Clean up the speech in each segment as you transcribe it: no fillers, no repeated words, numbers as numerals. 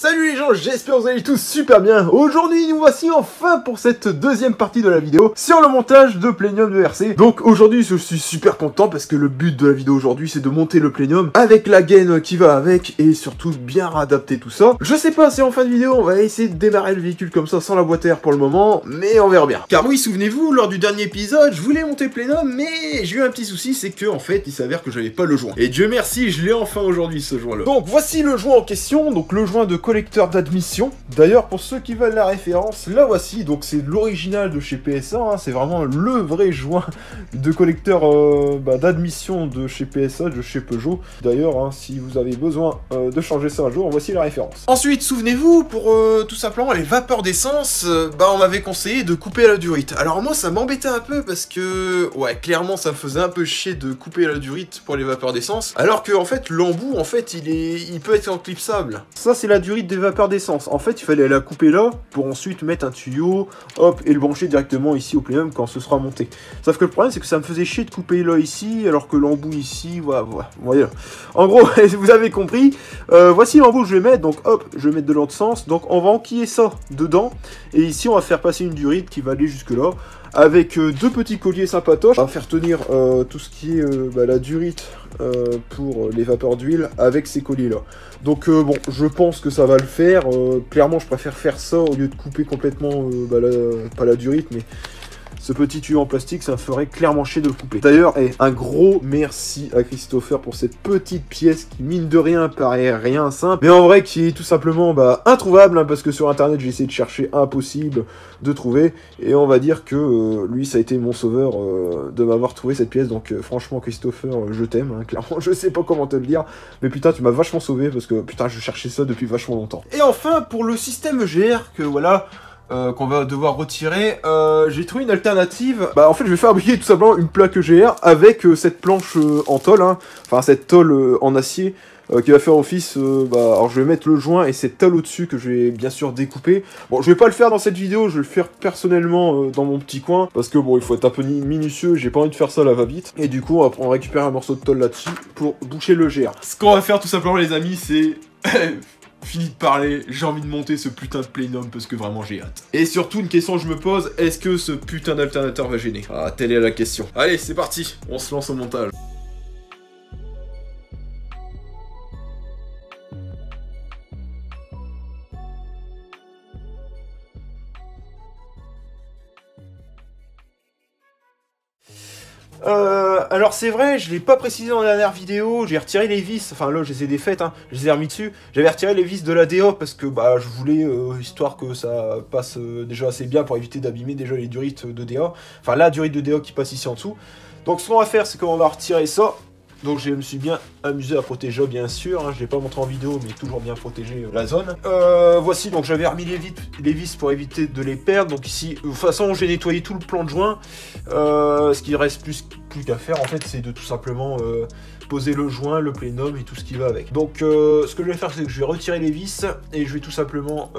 Salut les gens, j'espère que vous allez tous super bien. Aujourd'hui, nous voici enfin pour cette deuxième partie de la vidéo sur le montage de Planium de RC. Donc aujourd'hui, je suis super content parce que le but de la vidéo aujourd'hui, c'est de monter le Planium avec la gaine qui va avec et surtout bien réadapter tout ça. Je sais pas si en fin de vidéo, on va essayer de démarrer le véhicule comme ça sans la boîte à air pour le moment, mais on verra bien. Car oui, souvenez-vous, lors du dernier épisode, je voulais monter le Planium, mais j'ai eu un petit souci, c'est que en fait, il s'avère que j'avais pas le joint. Et Dieu merci, je l'ai enfin aujourd'hui ce joint-là. Donc voici le joint en question, donc le joint de collecteur d'admission. D'ailleurs, pour ceux qui veulent la référence, la voici. Donc c'est l'original de chez PSA, hein. C'est vraiment le vrai joint de collecteur d'admission de chez PSA, de chez Peugeot. D'ailleurs, hein, si vous avez besoin de changer ça un jour, voici la référence. Ensuite, souvenez-vous, pour tout simplement les vapeurs d'essence, on m'avait conseillé de couper la durite. Alors moi, ça m'embêtait un peu parce que, ouais, clairement, ça me faisait un peu chier de couper la durite pour les vapeurs d'essence. Alors que, en fait, l'embout, en fait, il peut être enclipsable. Ça, c'est la durite des vapeurs d'essence. En fait, il fallait la couper là pour ensuite mettre un tuyau, hop, et le brancher directement ici au Planium quand ce sera monté. Sauf que le problème, c'est que ça me faisait chier de couper là ici, alors que l'embout ici, voilà. Voyez. En gros, vous avez compris. Voici l'embout que je vais mettre. Donc, hop, je vais mettre de l'autre sens. Donc, on va enquiller ça dedans. Et ici, on va faire passer une durite qui va aller jusque là. Avec deux petits colliers sympatoches. On va faire tenir tout ce qui est la durite pour les vapeurs d'huile avec ces colliers là. Donc bon, je pense que ça va le faire. Clairement, je préfère faire ça au lieu de couper complètement, pas la durite, mais ce petit tuyau en plastique, ça me ferait clairement chier de le couper. D'ailleurs, un gros merci à Christopher pour cette petite pièce qui, mine de rien, paraît rien simple, mais en vrai qui est tout simplement introuvable, hein, parce que sur internet, j'ai essayé de chercher, impossible de trouver, et on va dire que lui, ça a été mon sauveur de m'avoir trouvé cette pièce, donc franchement, Christopher, je t'aime, hein, clairement, je sais pas comment te le dire, mais putain, tu m'as vachement sauvé, parce que putain, je cherchais ça depuis vachement longtemps. Et enfin, pour le système EGR, que voilà... qu'on va devoir retirer, j'ai trouvé une alternative. En fait, je vais fabriquer tout simplement une plaque EGR avec cette planche en tôle, hein. Enfin cette tôle en acier qui va faire office. Alors je vais mettre le joint et cette tôle au-dessus que je vais bien sûr découper. Bon, je vais pas le faire dans cette vidéo, je vais le faire personnellement dans mon petit coin parce que bon, il faut être un peu minutieux, j'ai pas envie de faire ça là va-vite. Et du coup, on va récupérer un morceau de tôle là-dessus pour boucher le EGR. Ce qu'on va faire tout simplement, les amis, c'est fini de parler, j'ai envie de monter ce putain de Planium parce que vraiment j'ai hâte. Et surtout une question que je me pose, est-ce que ce putain d'alternateur va gêner? Ah, telle est la question. Allez, c'est parti, on se lance au montage. Alors c'est vrai, je l'ai pas précisé dans la dernière vidéo, j'ai retiré les vis, enfin là je les ai défaites, hein, je les ai remis dessus, j'avais retiré les vis de la DA parce que je voulais, histoire que ça passe déjà assez bien pour éviter d'abîmer déjà les durites de DA, enfin la durite de DA qui passe ici en dessous. Donc ce qu'on va faire, c'est qu'on va retirer ça. Donc je me suis bien amusé à protéger, bien sûr, hein, je l'ai pas montré en vidéo, mais toujours bien protéger la zone. Voici, donc j'avais remis les vis pour éviter de les perdre. Donc ici, de toute façon, j'ai nettoyé tout le plan de joint. Ce qui reste plus qu'à faire, en fait, c'est de tout simplement poser le joint, le Planium et tout ce qui va avec. Donc ce que je vais faire, c'est que je vais retirer les vis et je vais tout simplement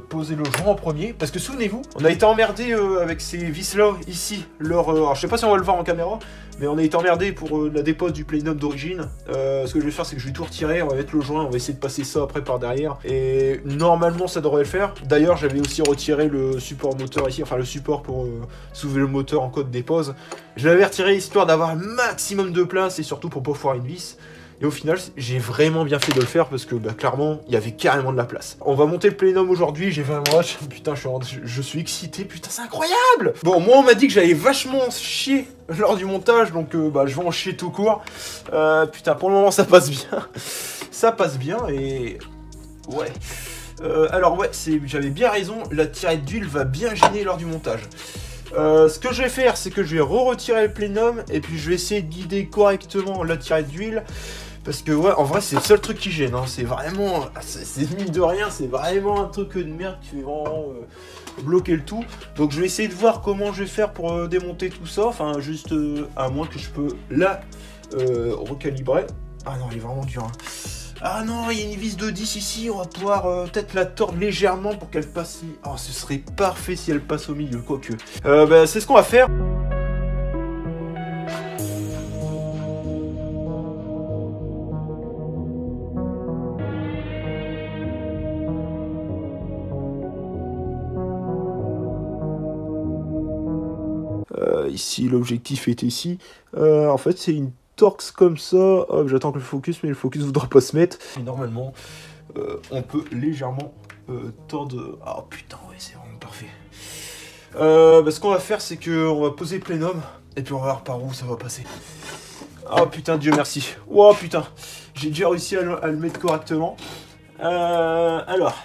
poser le joint en premier. Parce que souvenez-vous, on a été emmerdé avec ces vis-là, ici. Alors je sais pas si on va le voir en caméra, mais on a été emmerdé pour la dépose du Planium d'origine. Ce que je vais faire, c'est que je vais tout retirer, on va mettre le joint, on va essayer de passer ça après par derrière. Et normalement, ça devrait le faire. D'ailleurs, j'avais aussi retiré le support moteur ici, enfin le support pour soulever le moteur en code dépose. Je l'avais retiré histoire d'avoir un maximum de place et surtout pour pas foirer une vis. Et au final, j'ai vraiment bien fait de le faire parce que clairement, il y avait carrément de la place. On va monter le Planium aujourd'hui, j'ai fait un rush. Putain, je suis excité, putain, c'est incroyable! Bon, moi, on m'a dit que j'allais vachement chier lors du montage, donc je vais en chier tout court. Putain, pour le moment, ça passe bien. Ça passe bien et... ouais. Alors ouais, j'avais bien raison, la tirette d'huile va bien gêner lors du montage. Ce que je vais faire, c'est que je vais retirer le Planium et puis je vais essayer de guider correctement la tirette d'huile. Parce que ouais, en vrai, c'est le seul truc qui gêne, hein. C'est vraiment, c'est mine de rien, c'est vraiment un truc de merde qui fait vraiment bloquer le tout. Donc je vais essayer de voir comment je vais faire pour démonter tout ça. Enfin, juste à moins que je peux là recalibrer. Ah non, il est vraiment dur, hein. Ah non, il y a une vis de 10 ici, on va pouvoir peut-être la tordre légèrement pour qu'elle passe. Oh, ce serait parfait si elle passe au milieu, quoique. C'est ce qu'on va faire. Ici, l'objectif est ici. En fait, c'est une Torx comme ça. Hop, j'attends que le focus, mais le focus ne voudra pas se mettre. Et normalement, on peut légèrement tordre... Oh putain, ouais, c'est vraiment parfait. Ce qu'on va faire, c'est qu'on va poser plénum, et puis on va voir par où ça va passer. Oh putain, Dieu merci. Oh putain, j'ai déjà réussi à le mettre correctement. Alors,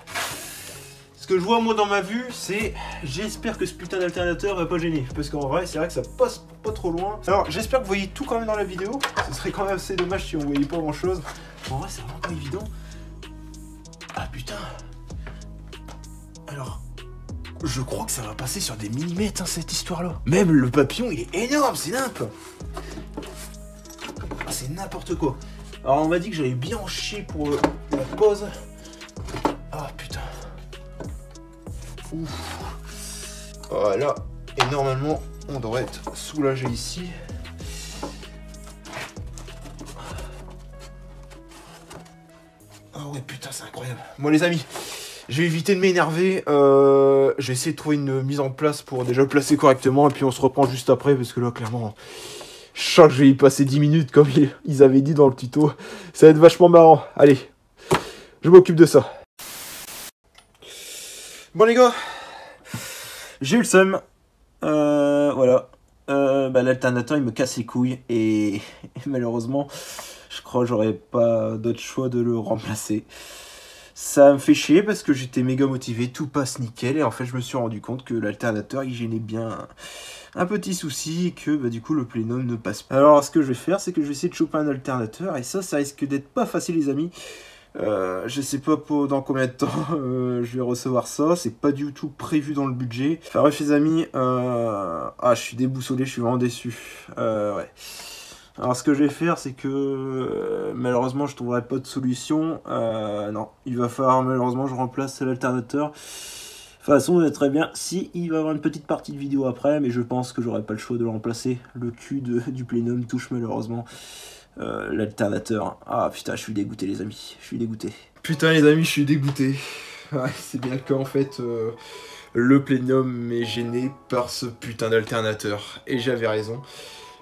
ce que je vois moi dans ma vue, c'est... J'espère que ce putain d'alternateur va pas gêner. Parce qu'en vrai, c'est vrai que ça passe pas trop loin. Alors, j'espère que vous voyez tout quand même dans la vidéo. Ce serait quand même assez dommage si on voyait pas grand chose. En vrai, c'est vraiment pas évident. Ah putain. Alors... Je crois que ça va passer sur des millimètres, hein, cette histoire-là. Même le papillon, il est énorme, c'est n'importe. Ah, c'est n'importe quoi. Alors, on m'a dit que j'avais bien en chier pour la pause. Ah, putain. Ouf. Voilà. Et normalement, on devrait être soulagé ici. Ah ouais, putain, c'est incroyable. Bon, les amis... Je vais éviter de m'énerver, je vais essayer de trouver une mise en place pour déjà le placer correctement, et puis on se reprend juste après, parce que là, clairement, je sens que je vais y passer 10 minutes, comme ils avaient dit dans le tuto. Ça va être vachement marrant. Allez, je m'occupe de ça. Bon les gars, j'ai eu le seum, voilà. L'alternateur, il me casse les couilles, et malheureusement, je crois que j'aurais pas d'autre choix de le remplacer. Ça me fait chier parce que j'étais méga motivé, tout passe nickel, et en fait je me suis rendu compte que l'alternateur il gênait bien un petit souci, et que du coup le plénum ne passe pas. Alors ce que je vais faire, c'est que je vais essayer de choper un alternateur, et ça risque d'être pas facile les amis. Je sais pas dans combien de temps je vais recevoir ça, c'est pas du tout prévu dans le budget. Enfin bref les amis, je suis déboussolé, je suis vraiment déçu. Ouais. Alors ce que je vais faire, c'est que malheureusement je trouverai pas de solution. Non, il va falloir malheureusement je remplace l'alternateur. De toute façon, on très bien si il va y avoir une petite partie de vidéo après, mais je pense que j'aurai pas le choix de le remplacer. Le cul du plénum touche malheureusement l'alternateur. Ah putain, je suis dégoûté les amis, je suis dégoûté. Putain les amis, je suis dégoûté. Ouais, c'est bien le cas en fait. Le plénum est gêné par ce putain d'alternateur. Et j'avais raison.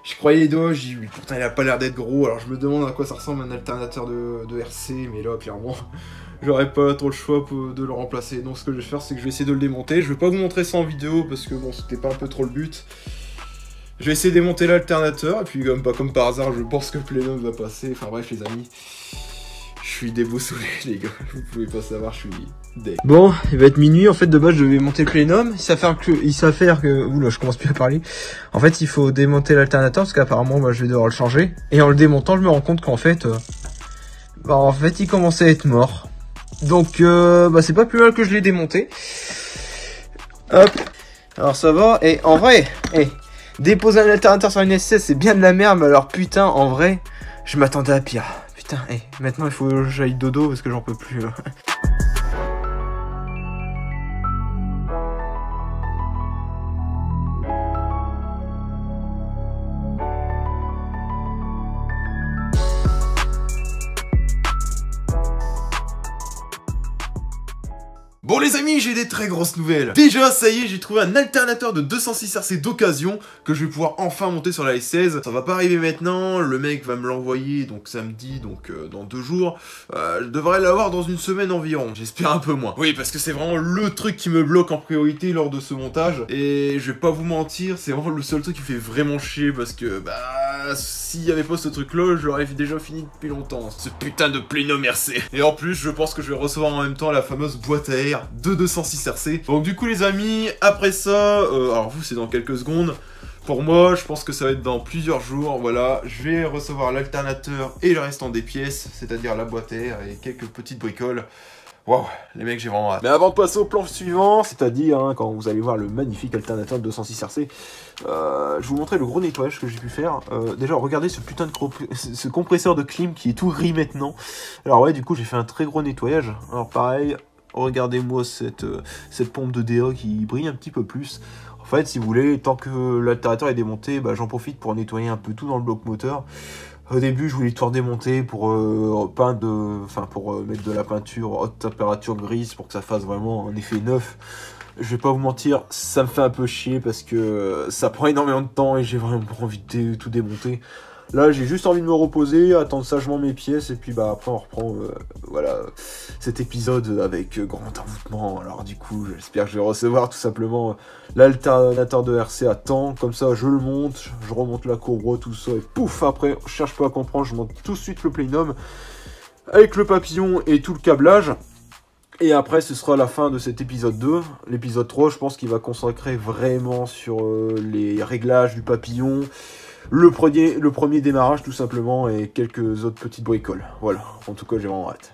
Je croyais les doigts, j'ai dit, oui, pourtant il a pas l'air d'être gros, alors je me demande à quoi ça ressemble un alternateur de RC, mais là, clairement, j'aurais pas trop le choix de le remplacer. Donc ce que je vais faire, c'est que je vais essayer de le démonter. Je vais pas vous montrer ça en vidéo, parce que bon, c'était pas un peu trop le but. Je vais essayer de démonter l'alternateur, et puis comme par hasard, je pense que plénum va passer. Enfin bref, les amis, je suis déboussolé, les gars, vous pouvez pas savoir, je suis deg. Bon, il va être minuit, en fait, de base, je devais monter le plénum, il s'avère que... Oula, je commence plus à parler. En fait, il faut démonter l'alternateur, parce qu'apparemment, moi, je vais devoir le changer. Et en le démontant, je me rends compte qu'en fait... il commençait à être mort. Donc, c'est pas plus mal que je l'ai démonté. Hop. Alors, ça va, et en vrai, déposer un alternateur sur une S16, c'est bien de la merde, mais alors, putain, en vrai, je m'attendais à pire. Putain, maintenant, il faut que j'aille dodo, parce que j'en peux plus. Bon les amis, j'ai des très grosses nouvelles. Déjà, ça y est, j'ai trouvé un alternateur de 206 RC d'occasion que je vais pouvoir enfin monter sur la S16. Ça va pas arriver maintenant, le mec va me l'envoyer donc samedi, donc dans 2 jours. Je devrais l'avoir dans une semaine environ, j'espère un peu moins. Oui, parce que c'est vraiment le truc qui me bloque en priorité lors de ce montage. Et je vais pas vous mentir, c'est vraiment le seul truc qui fait vraiment chier parce que, s'il y avait pas ce truc-là, je l'aurais déjà fini depuis longtemps. Ce putain de plénum RC. Et en plus, je pense que je vais recevoir en même temps la fameuse boîte à air de 206 RC. Donc du coup les amis, après ça, alors vous c'est dans quelques secondes. Pour moi, je pense que ça va être dans plusieurs jours, voilà. Je vais recevoir l'alternateur et le restant des pièces, c'est-à-dire la boîte à air et quelques petites bricoles. Waouh, les mecs, j'ai vraiment hâte. Mais avant de passer au plan suivant, c'est-à-dire quand vous allez voir le magnifique alternateur de 206 RC, je vais vous montrer le gros nettoyage que j'ai pu faire. Déjà, regardez ce putain de ce compresseur de clim qui est tout gris maintenant. Alors ouais, du coup, j'ai fait un très gros nettoyage. Alors pareil, regardez-moi cette pompe de DA qui brille un petit peu plus. En fait, si vous voulez, tant que l'alternateur est démonté, j'en profite pour nettoyer un peu tout dans le bloc moteur. Au début, je voulais tout redémonter pour mettre de la peinture haute température grise pour que ça fasse vraiment un effet neuf. Je vais pas vous mentir, ça me fait un peu chier parce que ça prend énormément de temps et j'ai vraiment envie de tout démonter. Là, j'ai juste envie de me reposer, attendre sagement mes pièces, et puis bah après on reprend voilà, cet épisode avec grand envoûtement. Alors du coup, j'espère que je vais recevoir tout simplement l'alternateur de RC à temps. Comme ça, je le monte, je remonte la courroie, tout ça, et pouf, après, je cherche pas à comprendre, je monte tout de suite le plénum avec le papillon et tout le câblage. Et après, ce sera la fin de cet épisode 2. L'épisode 3, je pense qu'il va consacrer vraiment sur les réglages du papillon, le premier démarrage tout simplement, et quelques autres petites bricoles. Voilà, en tout cas, j'ai vraiment hâte.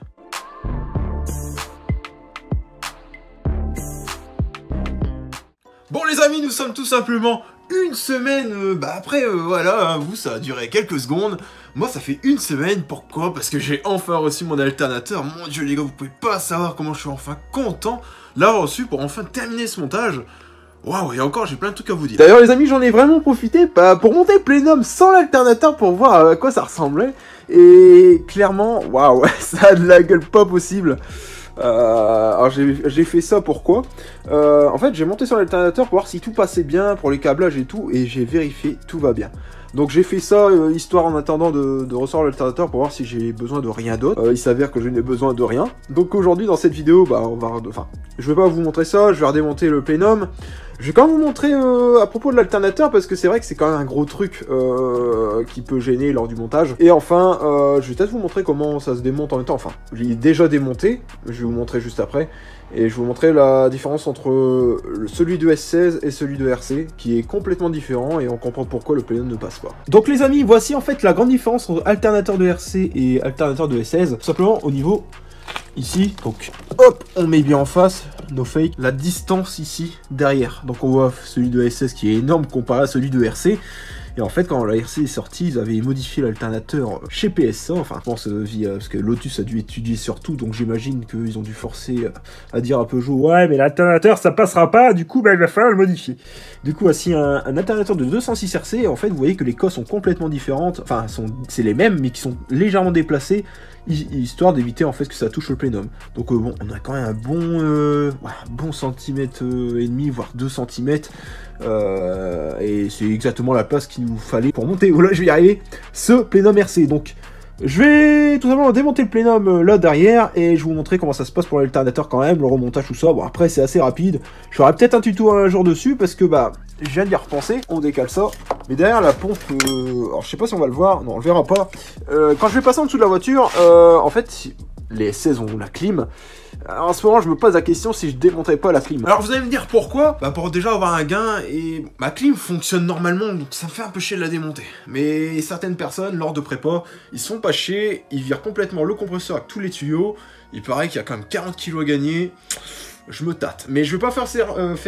Bon les amis, nous sommes tout simplement une semaine après, voilà, vous, ça a duré quelques secondes. Moi, ça fait une semaine. Pourquoi? Parce que j'ai enfin reçu mon alternateur. Mon dieu les gars, vous pouvez pas savoir comment je suis enfin content d'avoir reçu pour enfin terminer ce montage. Waouh, et encore, j'ai plein de trucs à vous dire. D'ailleurs les amis, j'en ai vraiment profité pour monter Plénum sans l'alternateur pour voir à quoi ça ressemblait. Et clairement, waouh, ça a de la gueule pas possible. Alors j'ai fait ça pourquoi en fait, j'ai monté sur l'alternateur pour voir si tout passait bien pour les câblages et tout, et j'ai vérifié, tout va bien. Donc j'ai fait ça histoire en attendant de recevoir l'alternateur pour voir si j'ai besoin de rien d'autre. Il s'avère que je n'ai besoin de rien. Donc aujourd'hui dans cette vidéo, bah je vais pas vous montrer ça, je vais redémonter le plénum. Je vais quand même vous montrer à propos de l'alternateur, parce que c'est vrai que c'est quand même un gros truc qui peut gêner lors du montage. Et enfin, je vais peut-être vous montrer comment ça se démonte en même temps. Enfin, je l'ai déjà démonté, je vais vous montrer juste après. Et je vais vous montrer la différence entre celui de S16 et celui de RC, qui est complètement différent, et on comprend pourquoi le plénum ne passe pas. Donc les amis, voici en fait la grande différence entre alternateur de RC et alternateur de S16. Tout simplement au niveau ici, donc hop, on met bien en face, no fake, la distance ici, derrière. Donc on voit celui de S16 qui est énorme comparé à celui de RC. Et en fait, quand la RC est sortie, ils avaient modifié l'alternateur chez PSA, enfin, je pense, parce que Lotus a dû étudier sur tout, donc j'imagine qu'ils ont dû forcer à dire à Peugeot, ouais, mais l'alternateur, ça passera pas, du coup, bah, il va falloir le modifier. Du coup, voici un alternateur de 206 RC, et en fait, vous voyez que les cosses sont complètement différentes, enfin, c'est les mêmes, mais qui sont légèrement déplacées, histoire d'éviter, en fait, que ça touche le plénum. Donc, bon, on a quand même un bon centimètre et demi, voire 2 cm, et c'est exactement la place qu'il nous fallait pour monter, voilà, je vais y arriver, ce plénum RC. Donc je vais tout simplement démonter le plénum là derrière, et je vais vous montrer comment ça se passe pour l'alternateur quand même, le remontage, tout ça. Bon, après c'est assez rapide, je ferai peut-être un tuto un jour dessus, parce que bah je viens d'y repenser. On décale ça, mais derrière la pompe, alors je sais pas si on va le voir, non on le verra pas, quand je vais passer en dessous de la voiture, en fait les S16 ont la clim. Alors en ce moment, je me pose la question si je démonterais pas la clim. Alors vous allez me dire pourquoi? Bah pour déjà avoir un gain, et ma clim fonctionne normalement, donc ça me fait un peu chier de la démonter. Mais certaines personnes, lors de prépa, ils se font pas chier, ils virent complètement le compresseur avec tous les tuyaux. Il paraît qu'il y a quand même 40 kg à gagner. Je me tâte. Mais je vais pas faire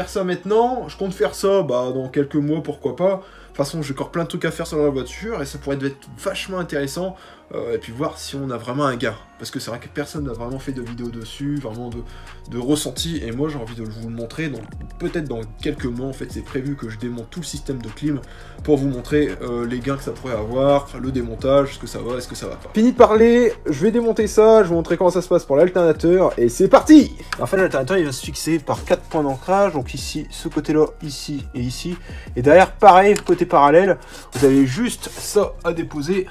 ça maintenant, je compte faire ça dans quelques mois, pourquoi pas. De toute façon, j'ai encore plein de trucs à faire sur la voiture, et ça pourrait être vachement intéressant, et puis voir si on a vraiment un gain. Parce que c'est vrai que personne n'a vraiment fait de vidéo dessus, vraiment de ressenti, et moi j'ai envie de vous le montrer, donc peut-être dans quelques mois, en fait, c'est prévu que je démonte tout le système de clim pour vous montrer les gains que ça pourrait avoir, le démontage, est-ce que ça va, est-ce que ça va pas. Fini de parler, je vais démonter ça, je vais vous montrer comment ça se passe pour l'alternateur, et c'est parti! En fait, l'alternateur, il va se fixer par 4 points d'ancrage, donc ici, ce côté-là, ici et ici, et derrière, pareil, côté parallèle, vous avez juste ça à déposer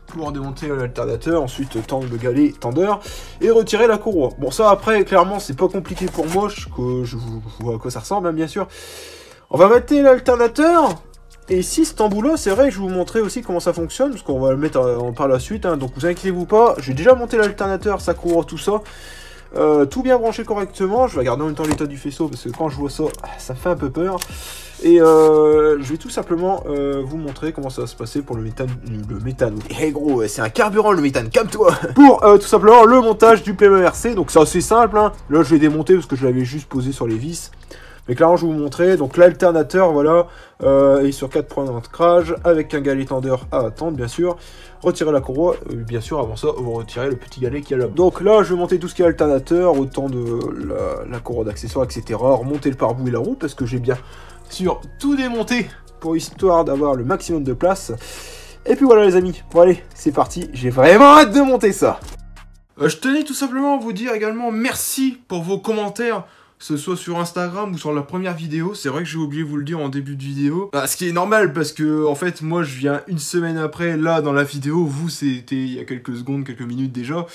pour démonter l'alternateur, ensuite tendre le galet tendeur et retirer la courroie. Bon, ça après, clairement, c'est pas compliqué pour moi, je vous vois à quoi ça ressemble, hein, bien sûr. On va mettre l'alternateur, et ici, cet embout-là, c'est vrai, je vais vous montrer aussi comment ça fonctionne, parce qu'on va le mettre par la suite, hein, donc vous inquiétez-vous pas, j'ai déjà monté l'alternateur, sa courroie, tout ça. Tout bien branché correctement, je vais regarder en même temps l'état du faisceau, parce que quand je vois ça, ça me fait un peu peur. Et je vais tout simplement vous montrer comment ça va se passer pour le méthane. Eh gros, c'est un carburant le méthane, calme-toi. Pour tout simplement le montage du plénum RC, donc c'est assez simple, hein. Là je vais démonter parce que je l'avais juste posé sur les vis. Mais clairement je vais vous montrer, donc l'alternateur, voilà, est sur 4 points d'ancrage, avec un galet tendeur à attendre, bien sûr. Retirer la courroie, bien sûr, avant ça, vous retirez le petit galet qui est là. Donc là, je vais monter tout ce qui est alternateur, autant de la courroie d'accessoires, etc. Remonter le pare-boue et la roue, parce que j'ai bien sûr tout démonté, pour histoire d'avoir le maximum de place. Et puis voilà les amis, bon allez, c'est parti, j'ai vraiment hâte de monter ça. Je tenais tout simplement à vous dire également merci pour vos commentaires que ce soit sur Instagram ou sur la première vidéo. C'est vrai que j'ai oublié de vous le dire en début de vidéo. Bah, ce qui est normal parce que en fait moi je viens une semaine après, là dans la vidéo, vous c'était il y a quelques secondes, quelques minutes déjà.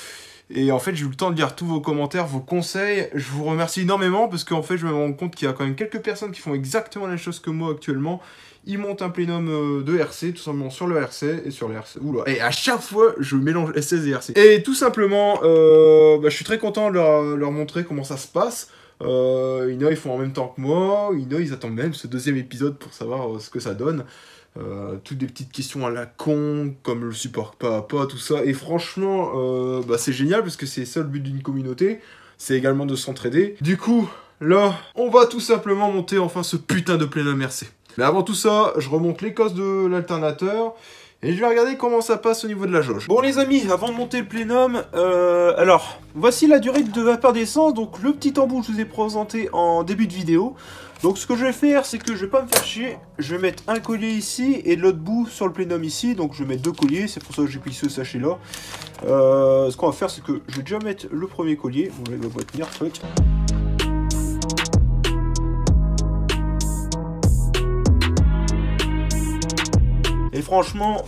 Et en fait j'ai eu le temps de lire tous vos commentaires, vos conseils. Je vous remercie énormément parce qu'en fait je me rends compte qu'il y a quand même quelques personnes qui font exactement la même chose que moi actuellement. Ils montent un plénum de RC, tout simplement sur le RC et sur le RC. Oula. Et à chaque fois, je mélange S16 et RC. Et tout simplement, je suis très content de leur montrer comment ça se passe. Il y en a, ils font en même temps que moi. Il y en a, ils attendent même ce deuxième épisode pour savoir ce que ça donne. Toutes des petites questions à la con, comme le support pas à pas, tout ça. Et franchement, c'est génial parce que c'est ça le but d'une communauté. C'est également de s'entraider. Du coup, là, on va tout simplement monter enfin ce putain de plénum RC. Mais avant tout ça, je remonte les cosses de l'alternateur et je vais regarder comment ça passe au niveau de la jauge. Bon les amis, avant de monter le plénum, alors, voici la durée de vapeur d'essence. Donc le petit embout que je vous ai présenté en début de vidéo. Donc ce que je vais faire, c'est que je vais pas me faire chier. Je vais mettre un collier ici et de l'autre bout sur le plénum ici. Donc je vais mettre deux colliers, c'est pour ça que j'ai pris ce sachet là. Ce qu'on va faire, c'est que je vais déjà mettre le premier collier. Bon là il va pas tenir, fuck. Et franchement,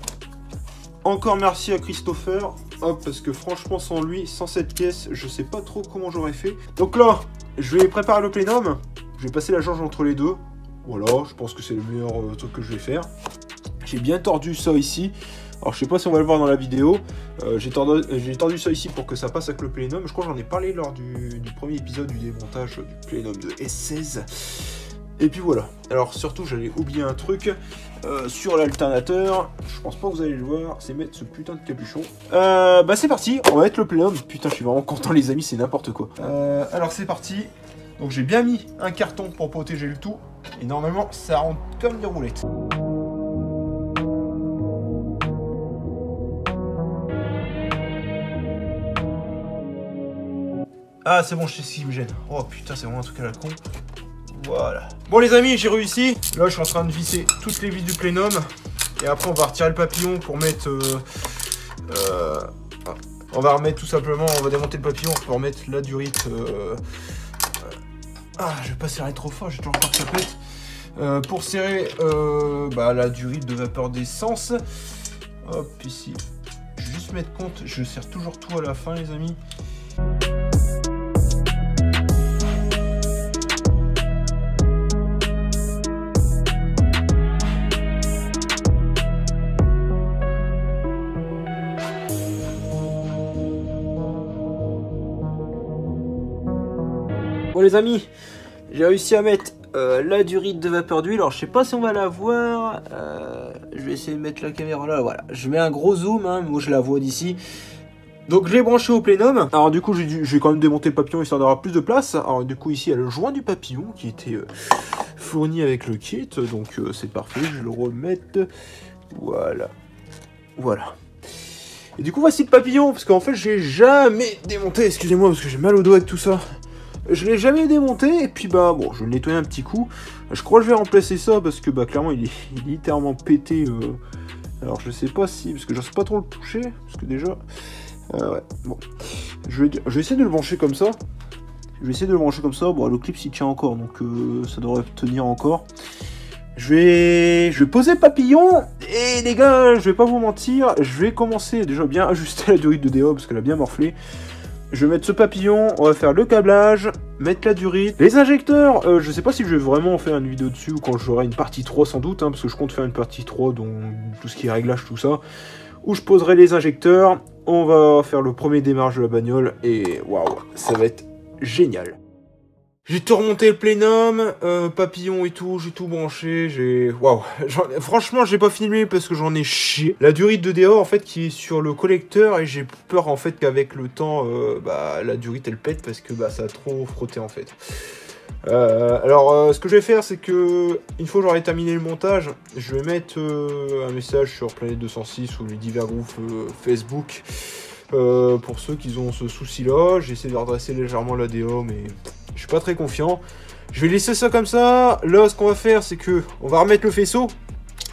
encore merci à Christopher, hop, parce que franchement sans lui, sans cette caisse, je sais pas trop comment j'aurais fait. Donc là, je vais préparer le plénum, je vais passer la jauge entre les deux, voilà, je pense que c'est le meilleur truc que je vais faire. J'ai bien tordu ça ici, alors je sais pas si on va le voir dans la vidéo, j'ai tordu ça ici pour que ça passe avec le plénum, je crois que j'en ai parlé lors du premier épisode du démontage du plénum de S16. Et puis voilà, alors surtout j'allais oublier un truc, sur l'alternateur, je pense pas que vous allez le voir, c'est mettre ce putain de capuchon. C'est parti, on va mettre le plénum, putain je suis vraiment content les amis, c'est n'importe quoi. Alors c'est parti, donc j'ai bien mis un carton pour protéger le tout, et normalement ça rentre comme des roulettes. Ah c'est bon, je sais ce qui me gêne, oh putain c'est vraiment un truc à la con. Voilà. Bon les amis, j'ai réussi. Là, je suis en train de visser toutes les vis du plénum. Et après, on va retirer le papillon pour mettre... on va remettre tout simplement... On va démonter le papillon pour remettre la durite... je vais pas serrer trop fort, j'ai toujours peur que ça pète. Pour serrer la durite de vapeur d'essence. Hop, ici. Je vais juste mettre compte. Je serre toujours tout à la fin, les amis. Bon les amis, j'ai réussi à mettre la durite de vapeur d'huile. Alors je sais pas si on va la voir. Je vais essayer de mettre la caméra là. Voilà, je mets un gros zoom, hein, moi je la vois d'ici. Donc je l'ai branché au plénum. Alors du coup j'ai quand même démonté le papillon histoire d'avoir plus de place. Alors du coup ici il y a le joint du papillon qui était fourni avec le kit. Donc c'est parfait, je le remette. Voilà. Voilà. Et du coup voici le papillon. Parce qu'en fait j'ai jamais démonté. Excusez-moi parce que j'ai mal au dos avec tout ça. Je l'ai jamais démonté, et puis bon, je vais le nettoyer un petit coup. Je crois que je vais remplacer ça, parce que clairement, il est littéralement pété. Alors, je sais pas si, parce que je sais pas trop le toucher, parce que déjà... ouais, bon. Je vais essayer de le brancher comme ça. Bon, le clip s'y tient encore, donc ça devrait tenir encore. Je vais poser le papillon, et les gars, je vais pas vous mentir, je vais commencer déjà bien ajuster la durite de DA, parce qu'elle a bien morflé. Je vais mettre ce papillon, on va faire le câblage, mettre la durite. Les injecteurs, je sais pas si je vais vraiment faire une vidéo dessus ou quand j'aurai une partie 3 sans doute, hein, parce que je compte faire une partie 3 dont tout ce qui est réglage, tout ça, où je poserai les injecteurs, on va faire le premier démarrage de la bagnole, et waouh, ça va être génial. J'ai tout remonté le plénum, papillon et tout, j'ai tout branché, waouh, franchement j'ai pas filmé parce que j'en ai chié. La durite de DA en fait qui est sur le collecteur et j'ai peur en fait qu'avec le temps, la durite elle pète parce que ça a trop frotté en fait. Ce que je vais faire c'est que, une fois que j'aurai terminé le montage, je vais mettre un message sur Planète 206 ou les divers groupes Facebook. Pour ceux qui ont ce souci là, j'ai essayé de redresser légèrement la DA mais... je suis pas très confiant. Je vais laisser ça comme ça. Là, ce qu'on va faire, c'est que on va remettre le faisceau.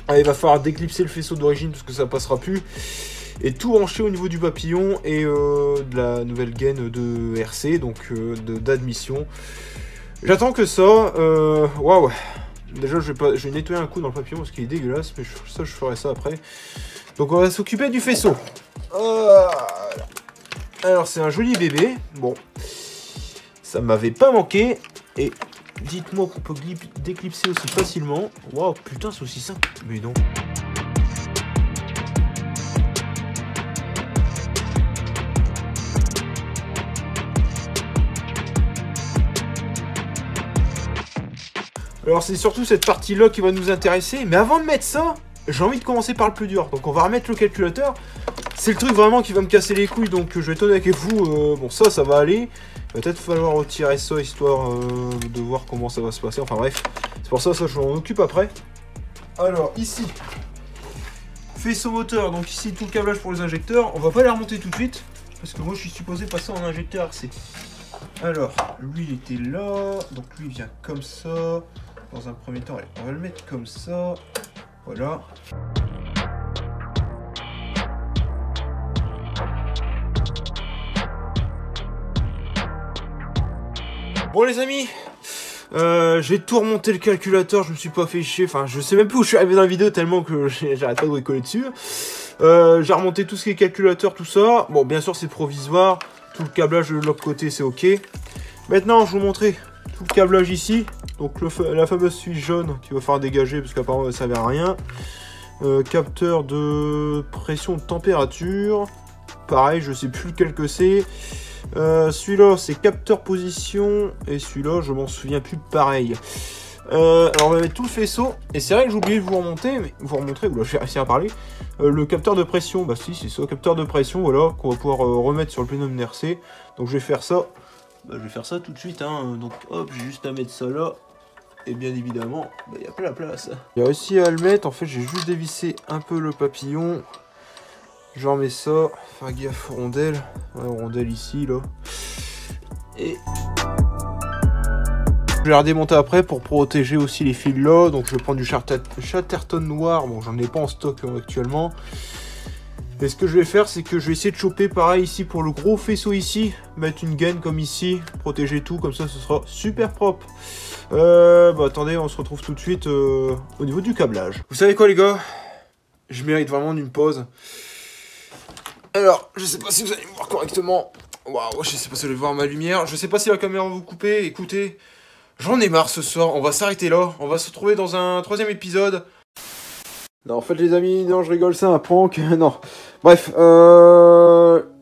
Ah, il va falloir déclipser le faisceau d'origine parce que ça passera plus. Et tout brancher au niveau du papillon et de la nouvelle gaine de RC, donc d'admission. J'attends que ça. Waouh. Déjà, je vais nettoyer un coup dans le papillon parce qu'il est dégueulasse, mais ça, je ferai ça après. Donc, on va s'occuper du faisceau. Alors, c'est un joli bébé. Bon, ça m'avait pas manqué. Et dites-moi qu'on peut déclipser aussi facilement. Waouh, putain, c'est aussi simple. Mais non. Alors c'est surtout cette partie-là qui va nous intéresser. Mais avant de mettre ça, j'ai envie de commencer par le plus dur. Donc on va remettre le calculateur. C'est le truc vraiment qui va me casser les couilles. Donc je vais être honnête avec vous. Bon ça va aller. Il va peut-être falloir retirer ça histoire de voir comment ça va se passer. Enfin bref. C'est pour ça je m'en occupe après. Alors ici. Faisceau moteur. Donc ici tout le câblage pour les injecteurs. On va pas les remonter tout de suite. Parce que moi je suis supposé passer en injecteur RC. Alors lui il était là. Donc lui il vient comme ça. Dans un premier temps, allez, on va le mettre comme ça. Voilà. Bon les amis, j'ai tout remonté le calculateur, je me suis pas fait chier. Enfin, je sais même plus où je suis arrivé dans la vidéo tellement que j'arrête pas de bricoler dessus. J'ai remonté tout ce qui est calculateur, tout ça. Bon, bien sûr c'est provisoire. Tout le câblage de l'autre côté c'est ok. Maintenant je vais vous montrer tout le câblage ici. Donc la fameuse suie jaune qui va falloir dégager parce qu'apparemment ça ne sert à rien. Capteur de pression de température. Pareil, je sais plus lequel que c'est. Celui-là c'est capteur position. Et celui-là je m'en souviens plus pareil. Alors on va mettre tout le faisceau. Et c'est vrai que j'ai oublié de vous remonter, mais vous remontrer, ou là je vais réussir à parler. Le capteur de pression, bah si c'est ça, capteur de pression, voilà, qu'on va pouvoir remettre sur le plénum RC. Donc je vais faire ça. Bah, je vais faire ça tout de suite, hein. Donc hop, j'ai juste à mettre ça là. Et bien évidemment, il y a plein de place. J'ai réussi à le mettre, en fait j'ai juste dévissé un peu le papillon. Je remets ça, faire gaffe aux rondelles. Ouais, aux rondelles ici, là. Et je vais la redémonter après pour protéger aussi les fils là. Donc je vais prendre du Chatterton noir, bon j'en ai pas en stock actuellement. Et ce que je vais faire, c'est que je vais essayer de choper pareil ici pour le gros faisceau ici. Mettre une gaine comme ici, protéger tout, comme ça ce sera super propre. Bah attendez, on se retrouve tout de suite au niveau du câblage. Vous savez quoi les gars? Je mérite vraiment une pause. Alors, je sais pas si vous allez me voir correctement. Waouh, je sais pas si vous allez voir ma lumière. Je sais pas si la caméra va vous couper. Écoutez, j'en ai marre ce soir. On va s'arrêter là. On va se retrouver dans un troisième épisode. Non, en fait les amis, non je rigole, c'est un prank. Non. Bref,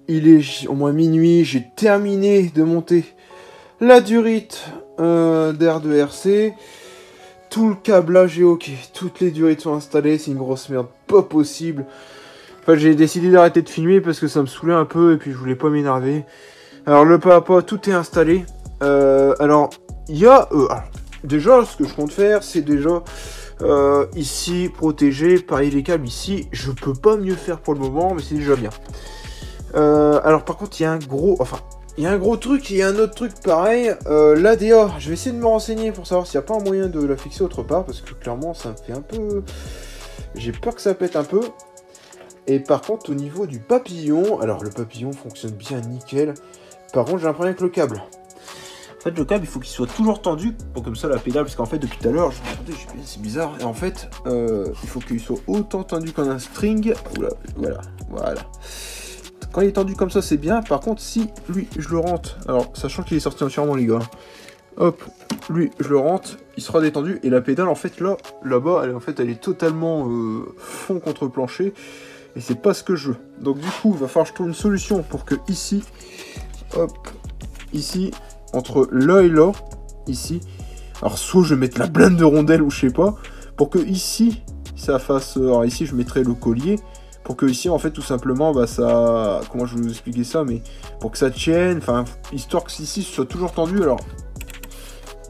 il est au moins minuit. J'ai terminé de monter la durite d'air de RC. Tout le câblage est ok. Toutes les durites sont installées. C'est une grosse merde. Pas possible. Enfin, j'ai décidé d'arrêter de filmer parce que ça me saoulait un peu et puis je voulais pas m'énerver. Alors, le pas à pas, tout est installé. Alors, il y a... déjà, ce que je compte faire, c'est déjà... ici, protéger, pareil les câbles ici. Je peux pas mieux faire pour le moment, mais c'est déjà bien. Alors, par contre, il y a un gros... Enfin, il y a un gros truc, il y a un autre truc pareil. L'ADA, je vais essayer de me renseigner pour savoir s'il n'y a pas un moyen de la fixer autre part. Parce que clairement, ça me fait un peu... J'ai peur que ça pète un peu. Et par contre, au niveau du papillon, alors le papillon fonctionne bien nickel. Par contre, j'ai un problème avec le câble. En fait, le câble, il faut qu'il soit toujours tendu. Pour comme ça, la pédale, parce qu'en fait, depuis tout à l'heure, c'est bizarre. Et en fait, il faut qu'il soit autant tendu qu'un string. Oula, voilà. Quand il est tendu comme ça, c'est bien. Par contre, si lui, je le rentre, alors sachant qu'il est sorti entièrement, les gars. Hop, lui, je le rentre, il sera détendu. Et la pédale, en fait, là-bas, elle est totalement fond contre le plancher. Et c'est pas ce que je veux. Donc du coup, il va falloir que je trouve une solution pour que ici, hop, ici, entre là et là, ici, alors soit je vais mettre la blinde de rondelle ou je sais pas, pour que ici, ça fasse, alors ici je mettrai le collier, pour que ici, en fait, tout simplement, bah ça, comment je vais vous expliquer ça, mais pour que ça tienne, enfin, histoire que ici, ce soit toujours tendu. Alors,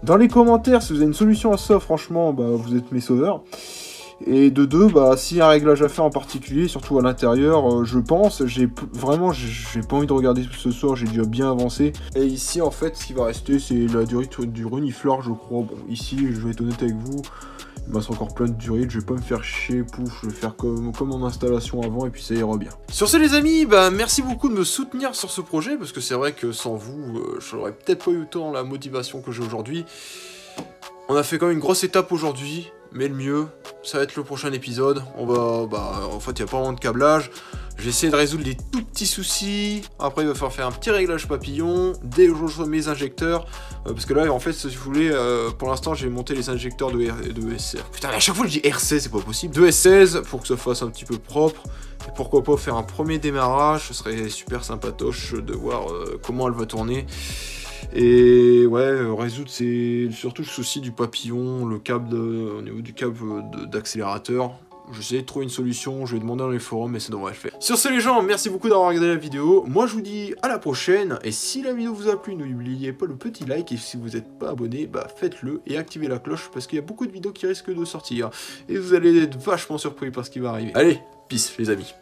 dans les commentaires, si vous avez une solution à ça, franchement, bah vous êtes mes sauveurs. Et de deux, bah, s'il y a un réglage à faire en particulier, surtout à l'intérieur, je pense, j'ai pas envie de regarder ce soir, j'ai déjà bien avancé. Et ici, en fait, ce qui va rester, c'est la durite du renifleur, je crois. Bon, ici, je vais être honnête avec vous, Il me reste encore plein de durite, je vais pas me faire chier, pouf, je vais faire comme en installation avant et puis ça ira bien. Sur ce les amis, bah merci beaucoup de me soutenir sur ce projet, parce que c'est vrai que sans vous, j'aurais peut-être pas eu autant la motivation que j'ai aujourd'hui. On a fait quand même une grosse étape aujourd'hui, mais le mieux, ça va être le prochain épisode. On va, en fait, il n'y a pas vraiment de câblage. J'ai essayé de résoudre des tout petits soucis. Après, il va falloir faire un petit réglage papillon, déjauger mes injecteurs. Parce que là, en fait, si vous voulez, pour l'instant, j'ai monté les injecteurs de S16. Putain, à chaque fois, je dis R16, c'est pas possible. De S16, pour que ça fasse un petit peu propre. Et pourquoi pas faire un premier démarrage. Ce serait super sympatoche de voir comment elle va tourner. Et ouais, résoudre c'est surtout le souci du papillon, le câble au niveau du câble d'accélérateur. J'essaie de trouver une solution, je vais demander dans les forums, mais ça devrait le faire. Sur ce les gens, merci beaucoup d'avoir regardé la vidéo. Moi je vous dis à la prochaine, et si la vidéo vous a plu, n'oubliez pas le petit like, et si vous n'êtes pas abonné, bah faites-le, et activez la cloche, parce qu'il y a beaucoup de vidéos qui risquent de sortir. Et vous allez être vachement surpris par ce qui va arriver. Allez, peace les amis.